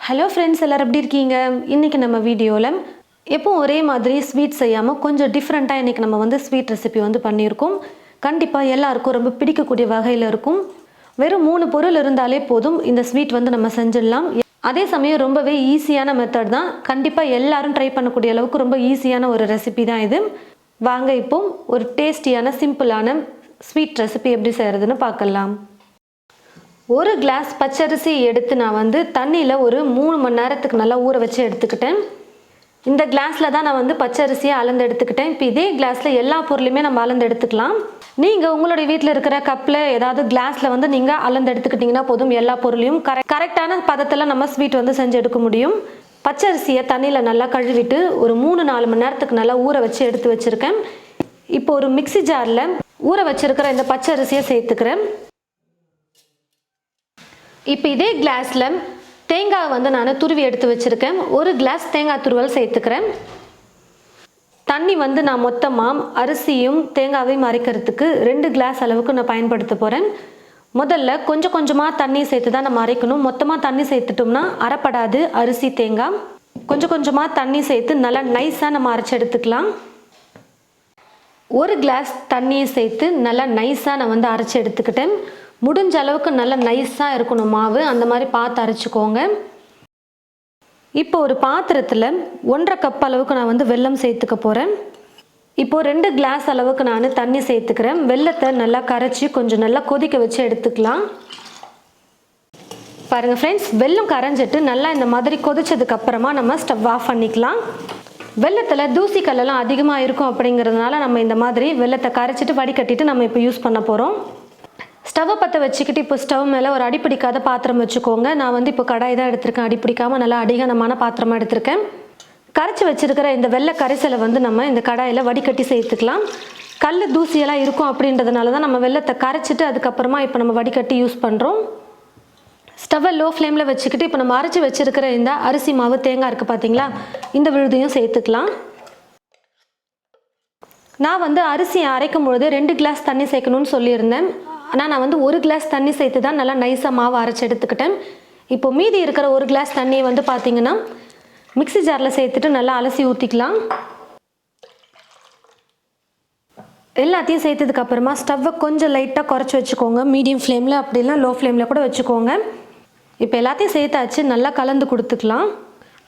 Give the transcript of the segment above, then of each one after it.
Hello friends, எல்லாரும் எப்படி இருக்கீங்க? இன்றைக்கி நம்ம வீடியோவில் எப்பவும் ஒரே மாதிரி ஸ்வீட் செய்யாமல் கொஞ்சம் டிஃப்ரெண்ட்டாக இன்றைக்கி நம்ம வந்து ஸ்வீட் ரெசிபி வந்து பண்ணியிருக்கோம். கண்டிப்பாக எல்லாருக்கும் ரொம்ப பிடிக்கக்கூடிய வகையில் இருக்கும். வெறும் 3 பொருள் இருந்தாலே போதும் இந்த ஸ்வீட் வந்து நம்ம செஞ்சிடலாம். அதே சமயம் ரொம்பவே ஈஸியான மெத்தட் தான். கண்டிப்பாக எல்லாரும் ட்ரை பண்ணக்கூடிய அளவுக்கு ரொம்ப ஈஸியான ஒரு ரெசிபி தான் இது. வாங்க இப்போ ஒரு டேஸ்டியான சிம்பிளான ஸ்வீட் ரெசிபி எப்படி செய்கிறதுன்னு பார்க்கலாம். ஒரு கிளாஸ் பச்சரிசி எடுத்து நான் வந்து தண்ணியில் ஒரு 3 மணி நேரத்துக்கு நல்லா ஊற வச்சு எடுத்துக்கிட்டேன். இந்த கிளாஸில் தான் நான் வந்து பச்சரிசியை அளந்து எடுத்துக்கிட்டேன். இப்போ இதே கிளாஸில் எல்லா பொருளையுமே நம்ம அளந்து எடுத்துக்கலாம். நீங்கள் உங்களுடைய வீட்டில் இருக்கிற கப்பில் ஏதாவது கிளாஸில் வந்து நீங்கள் அளந்து எடுத்துக்கிட்டிங்கன்னா போதும். எல்லா பொருளையும் கரெக்டான பதத்தில் நம்ம ஸ்வீட் வந்து செஞ்சு எடுக்க முடியும். பச்சரிசியை தண்ணியில் நல்லா கழுவிட்டு ஒரு 3-4 மணி நேரத்துக்கு நல்லா ஊற வச்சு எடுத்து வச்சுருக்கேன். இப்போ ஒரு மிக்சி ஜாரில் ஊற வச்சுருக்கிற இந்த பச்சரிசியை சேர்த்துக்கிறேன். இப்போ இதே கிளாஸில் தேங்காய் வந்து நான் துருவி எடுத்து வச்சுருக்கேன். ஒரு கிளாஸ் தேங்காய் துருவல் சேர்த்துக்கிறேன். தண்ணி வந்து நான் மொத்தமாக அரிசியும் தேங்காவையும் அரைக்கிறதுக்கு 2 கிளாஸ் அளவுக்கு நான் பயன்படுத்த போகிறேன். முதல்ல கொஞ்சம் கொஞ்சமாக தண்ணி சேர்த்து தான் நம்ம அரைக்கணும். மொத்தமாக தண்ணி சேர்த்துட்டோம்னா அரைப்படாது அரிசி தேங்காய். கொஞ்சம் கொஞ்சமாக தண்ணி சேர்த்து நல்லா நைஸாக நம்ம அரைச்சி எடுத்துக்கலாம். ஒரு கிளாஸ் தண்ணியை சேர்த்து நல்லா நைஸாக நான் வந்து அரைச்சி எடுத்துக்கிட்டேன். முடிஞ்ச அளவுக்கு நல்லா நைஸாக இருக்கணும் மாவு, அந்த மாதிரி பார்த்து அரைச்சிக்கோங்க. இப்போ ஒரு பாத்திரத்தில் 1.5 கப் அளவுக்கு நான் வந்து வெல்லம் சேர்த்துக்க போகிறேன். இப்போது 2 கிளாஸ் அளவுக்கு நான் தண்ணி சேர்த்துக்கிறேன். வெல்லத்தை நல்லா கரைச்சி கொஞ்சம் நல்லா கொதிக்க வச்சு எடுத்துக்கலாம். பாருங்கள் ஃப்ரெண்ட்ஸ், வெல்லம் கரைஞ்சிட்டு நல்லா இந்த மாதிரி கொதிச்சதுக்கப்புறமா நம்ம ஸ்டவ் ஆஃப் பண்ணிக்கலாம். வெல்லத்தில் தூசி கல்லெல்லாம் அதிகமாக இருக்கும் அப்படிங்கிறதுனால நம்ம இந்த மாதிரி வெல்லத்தை கரைச்சிட்டு வடிகட்டிட்டு நம்ம இப்போ யூஸ் பண்ண போகிறோம். ஸ்டவ்வை பற்ற வச்சுக்கிட்டு இப்போ ஸ்டவ் மேலே ஒரு அடிப்பிடிக்காத பாத்திரம் வச்சுக்கோங்க. நான் வந்து இப்போ கடாய் தான் எடுத்திருக்கேன். அடிப்பிடிக்காமல் நல்லா அடிகனமான பாத்திரமாக எடுத்திருக்கேன். கரைச்சி வச்சுருக்கிற இந்த வெள்ளை கரைசலை வந்து நம்ம இந்த கடாயில் வடிகட்டி சேர்த்துக்கலாம். கல் தூசியெல்லாம் இருக்கும் அப்படின்றதுனால தான் நம்ம வெள்ளத்தை கரைச்சிட்டு அதுக்கப்புறமா இப்போ நம்ம வடிகட்டி யூஸ் பண்ணுறோம். ஸ்டவ்வை லோ ஃப்ளேமில் வச்சுக்கிட்டு இப்போ நம்ம அரைச்சி வச்சுருக்கிற இந்த அரிசி மாவு தேங்காய் இருக்குது பார்த்தீங்களா, இந்த விழுதையும் சேர்த்துக்கலாம். நான் வந்து அரிசியை அரைக்கும் பொழுது 2 கிளாஸ் தண்ணி சேர்க்கணும்னு சொல்லியிருந்தேன். ஆனால் நான் வந்து 1 கிளாஸ் தண்ணி சேர்த்து தான் நல்லா நைஸாக மாவு அரைச்சி எடுத்துக்கிட்டேன். இப்போ மீதி இருக்கிற 1 கிளாஸ் தண்ணியை வந்து பார்த்திங்கன்னா மிக்சி ஜாரில் சேர்த்துட்டு நல்லா அலசி ஊற்றிக்கலாம். எல்லாத்தையும் சேர்த்ததுக்கப்புறமா ஸ்டவ்வை கொஞ்சம் லைட்டாக குறைச்சி வச்சுக்கோங்க. மீடியம் ஃப்ளேமில் அப்படிலாம் லோ ஃப்ளேமில் கூட வச்சுக்கோங்க. இப்போ எல்லாத்தையும் சேர்த்தாச்சு, நல்லா கலந்து கொடுத்துக்கலாம்.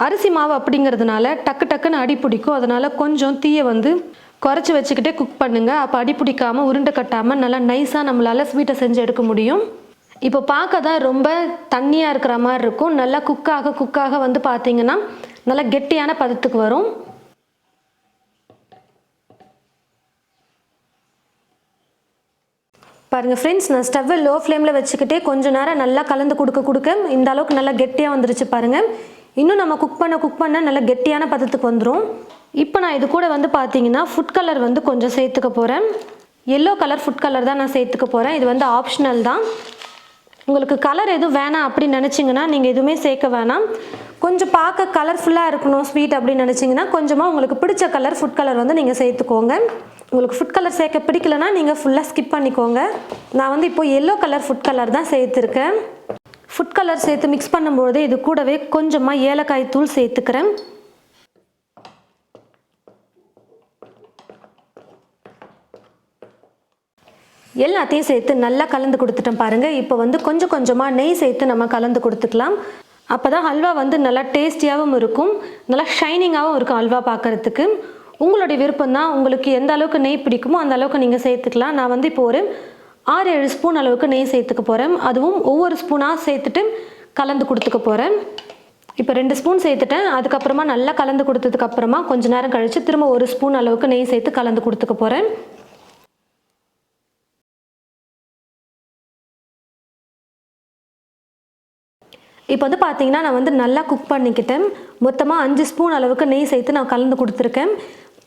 அரிசி மாவு அப்படிங்கிறதுனால டக்கு டக்குன்னு அடி பிடிக்கும். அதனால் கொஞ்சம் தீயை வந்து குறைச்சி வச்சுக்கிட்டே குக் பண்ணுங்கள். அப்போ அடி பிடிக்காமல் உருண்டை கட்டாமல் நல்லா நைஸாக நம்மளால் ஸ்வீட்டை செஞ்சு எடுக்க முடியும். இப்போ பார்க்க தான் ரொம்ப தண்ணியாக இருக்கிற மாதிரி இருக்கும். நல்லா குக்காக வந்து பார்த்திங்கன்னா நல்லா கெட்டியான பதத்துக்கு வரும். பாருங்கள் ஃப்ரெண்ட்ஸ், நான் ஸ்டவ்வை லோ ஃப்ளேமில் வச்சுக்கிட்டே கொஞ்சம் நேரம் நல்லா கலந்து கொடுக்க இந்த அளவுக்கு நல்லா கெட்டியாக வந்துருச்சு பாருங்கள். இன்னும் நம்ம குக் பண்ண நல்லா கெட்டியான பதத்துக்கு வந்துடும். இப்போ நான் இது கூட வந்து பார்த்தீங்கன்னா ஃபுட் கலர் வந்து கொஞ்சம் சேர்த்துக்க போகிறேன். எல்லோ கலர் ஃபுட் கலர் தான் நான் சேர்த்துக்க போகிறேன். இது வந்து ஆப்ஷனல் தான். உங்களுக்கு கலர் எதுவும் வேணாம் அப்படின்னு நினச்சிங்கன்னா நீங்கள் எதுவுமே சேர்க்க வேணாம். கொஞ்சம் பார்க்க கலர்ஃபுல்லாக இருக்கணும் ஸ்வீட் அப்படின்னு நினச்சிங்கன்னா கொஞ்சமாக உங்களுக்கு பிடிச்ச கலர் ஃபுட் கலர் வந்து நீங்கள் சேர்த்துக்கோங்க. உங்களுக்கு ஃபுட் கலர் சேர்க்க பிடிக்கலனா நீங்கள் ஃபுல்லாக ஸ்கிப் பண்ணிக்கோங்க. நான் வந்து இப்போ எல்லோ கலர் ஃபுட் கலர் தான் சேர்த்துருக்கேன். ஃபுட் கலர் சேர்த்து மிக்ஸ் பண்ணும்போது இது கூடவே கொஞ்சமாக ஏலக்காய் தூள் சேர்த்துக்கிறேன். எல்லாத்தையும் சேர்த்து நல்லா கலந்து கொடுத்துட்டேன் பாருங்கள். இப்போ வந்து கொஞ்சம் கொஞ்சமாக நெய் சேர்த்து நம்ம கலந்து கொடுத்துக்கலாம். அப்போ தான் ஹல்வா வந்து நல்லா டேஸ்டியாகவும் இருக்கும், நல்லா ஷைனிங்காகவும் இருக்கும் ஹல்வா பார்க்குறதுக்கு. உங்களுடைய விருப்பம் தான். உங்களுக்கு எந்த அளவுக்கு நெய் பிடிக்குமோ அந்த அளவுக்கு நீங்கள் சேர்த்துக்கலாம். நான் வந்து இப்போ ஒரு 6-7 ஸ்பூன் அளவுக்கு நெய் சேர்த்துக்க போகிறேன். அதுவும் ஒவ்வொரு ஸ்பூனாக சேர்த்துட்டு கலந்து கொடுத்துக்க போகிறேன். இப்போ 2 ஸ்பூன் சேர்த்துட்டேன். அதுக்கப்புறமா நல்லா கலந்து கொடுத்ததுக்கப்புறமா கொஞ்சம் நேரம் கழித்து திரும்ப 1 ஸ்பூன் அளவுக்கு நெய் சேர்த்து கலந்து கொடுத்துக்க போகிறேன். இப்போ வந்து பார்த்தீங்கன்னா நான் வந்து நல்லா குக் பண்ணிக்கிட்டேன். மொத்தமாக 5 ஸ்பூன் அளவுக்கு நெய் சேர்த்து நான் கலந்து கொடுத்துருக்கேன்.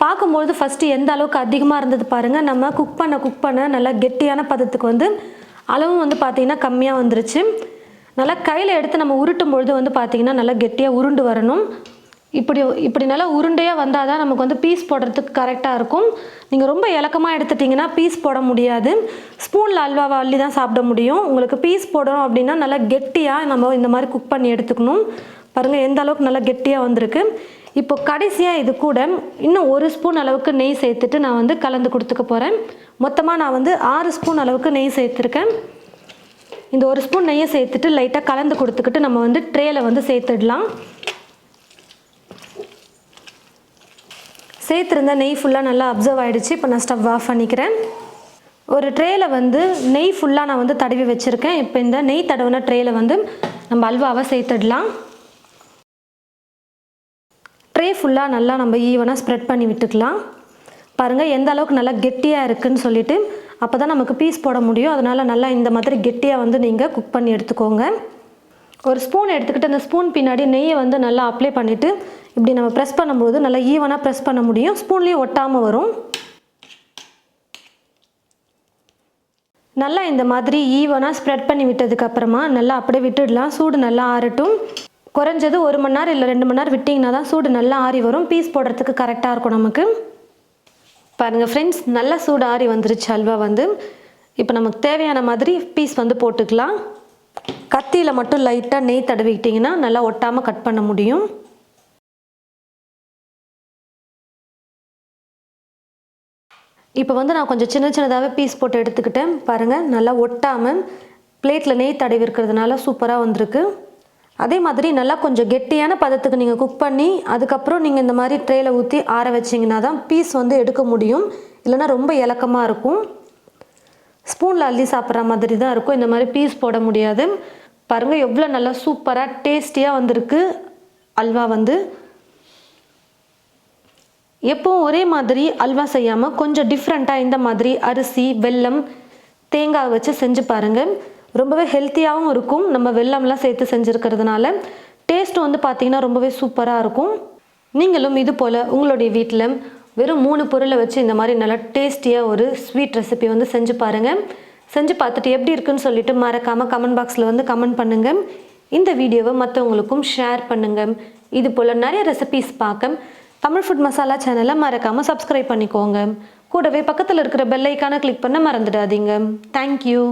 பார்க்கும்பொழுது ஃபஸ்ட்டு எந்த அளவுக்கு அதிகமாக இருந்தது பாருங்கள். நம்ம குக் பண்ண நல்லா கெட்டியான பதத்துக்கு வந்து அளவும் வந்து பார்த்திங்கன்னா கம்மியாக வந்துருச்சு. நல்லா கையில் எடுத்து நம்ம உருட்டும் பொழுது வந்து பார்த்திங்கன்னா நல்லா கெட்டியாக உருண்டு வரணும். இப்படி நல்லா உருண்டையாக வந்தால் தான் நமக்கு வந்து பீஸ் போடுறதுக்கு கரெக்டாக இருக்கும். நீங்கள் ரொம்ப இலக்கமாக எடுத்துட்டிங்கன்னா பீஸ் போட முடியாது. ஸ்பூனில் அல்வாவை அள்ளி தான் சாப்பிட முடியும். உங்களுக்கு பீஸ் போடணும் அப்படின்னா நல்லா கெட்டியாக நம்ம இந்த மாதிரி குக் பண்ணி எடுத்துக்கணும். பாருங்கள் எந்த அளவுக்கு நல்லா கெட்டியாக வந்திருக்கு. இப்போ கடைசியாக இது கூட இன்னும் 1 ஸ்பூன் அளவுக்கு நெய் சேர்த்துட்டு நான் வந்து கலந்து கொடுத்துக்க போகிறேன். மொத்தமாக நான் வந்து 6 ஸ்பூன் அளவுக்கு நெய் சேர்த்துருக்கேன். இந்த 1 ஸ்பூன் நெய்யை சேர்த்துட்டு லைட்டாக கலந்து கொடுத்துக்கிட்டு நம்ம வந்து ட்ரேயில் வந்து சேர்த்துடலாம். சேர்த்துருந்த நெய் ஃபுல்லாக நல்லா அப்சர்வ் ஆகிடுச்சு. இப்போ நான் ஸ்டவ் ஆஃப் பண்ணிக்கிறேன். ஒரு ட்ரேயில் வந்து நெய் ஃபுல்லாக நான் வந்து தடவி வச்சுருக்கேன். இப்போ இந்த நெய் தடவின ட்ரேயில் வந்து நம்ம அல்வாவை சேர்த்துடலாம். ட்ரே ஃபுல்லாக நல்லா நம்ம ஈவனாக ஸ்ப்ரெட் பண்ணி விட்டுக்கலாம். பாருங்கள் எந்த அளவுக்கு நல்லா கெட்டியாக இருக்குதுன்னு சொல்லிட்டு, அப்போ தான் நமக்கு பீஸ் போட முடியும். அதனால் நல்லா இந்த மாதிரி கெட்டியாக வந்து நீங்கள் குக் பண்ணி எடுத்துக்கோங்க. ஒரு ஸ்பூன் எடுத்துக்கிட்டு அந்த ஸ்பூன் பின்னாடி நெய்யை வந்து நல்லா அப்ளை பண்ணிவிட்டு இப்படி நம்ம ப்ரெஸ் பண்ணும்போது நல்லா ஈவனாக ப்ரெஸ் பண்ண முடியும். ஸ்பூன்லேயும் ஒட்டாமல் வரும். நல்லா இந்த மாதிரி ஈவனாக ஸ்ப்ரெட் பண்ணி விட்டதுக்கப்புறமா நல்லா அப்படியே விட்டுடலாம். சூடு நல்லா ஆறட்டும். குறைஞ்சது 1 மணி நேரம் இல்லை 2 மணி நேரம் விட்டிங்கன்னா தான் சூடு நல்லா ஆறி வரும். பீஸ் போடுறதுக்கு கரெக்டாக இருக்கும் நமக்கு. பாருங்கள் ஃப்ரெண்ட்ஸ், நல்லா சூடு ஆறி வந்துருச்சு அல்வா வந்து. இப்போ நமக்கு தேவையான மாதிரி பீஸ் வந்து போட்டுக்கலாம். கத்தியில் மட்டும் லைட்டாக நெய் தடவிக்கிட்டிங்கன்னா நல்லா ஒட்டாமல் கட் பண்ண முடியும். இப்போ வந்து நான் கொஞ்சம் சின்னதாகவே பீஸ் போட்டு எடுத்துக்கிட்டேன். பாருங்கள் நல்லா ஒட்டாமல் பிளேட்டில் நெய் தடவி இருக்கிறதுனால சூப்பராக வந்திருக்கு. அதே மாதிரி நல்லா கொஞ்சம் கெட்டியான பதத்துக்கு நீங்கள் குக் பண்ணி அதுக்கப்புறம் நீங்கள் இந்த மாதிரி ட்ரேயில் ஊற்றி ஆற வச்சிங்கன்னா தான் பீஸ் வந்து எடுக்க முடியும். இல்லைனா ரொம்ப இலக்கமாக இருக்கும். ஸ்பூனில் அள்ளி சாப்பிட்ற மாதிரி தான் இருக்கும். இந்த மாதிரி பீஸ் போட முடியாது. பாருங்கள் எவ்வளோ நல்லா சூப்பராக டேஸ்டியாக வந்திருக்கு அல்வா வந்து. எப்போவும் ஒரே மாதிரி அல்வா செய்யாமல் கொஞ்சம் டிஃப்ரெண்ட்டாக இந்த மாதிரி அரிசி, வெல்லம், தேங்காய் வச்சு செஞ்சு பாருங்கள். ரொம்பவே ஹெல்த்தியாகவும் இருக்கும். நம்ம வெல்லம்லாம் சேர்த்து செஞ்சுருக்கிறதுனால டேஸ்ட்டும் வந்து பார்த்திங்கன்னா ரொம்பவே சூப்பராக இருக்கும். நீங்களும் இது போல் உங்களுடைய வீட்டில் வெறும் 3 பொருளை வச்சு இந்த மாதிரி நல்லா டேஸ்டியாக ஒரு ஸ்வீட் ரெசிபி வந்து செஞ்சு பாருங்கள். செஞ்சு பார்த்துட்டு எப்படி இருக்குன்னு சொல்லிட்டு மறக்காமல் கமெண்ட் பாக்ஸில் வந்து கமெண்ட் பண்ணுங்கள். இந்த வீடியோவை மற்றவங்களுக்கும் ஷேர் பண்ணுங்கள். இது போல் நிறைய ரெசிபிஸ் பார்க்க தமிழ் ஃபுட் மசாலா சேனலை மறக்காமல் சப்ஸ்கிரைப் பண்ணிக்கோங்க. கூடவே பக்கத்தில் இருக்கிற பெல் ஐக்கானை கிளிக் பண்ண மறந்துடாதீங்க. தேங்க்யூ.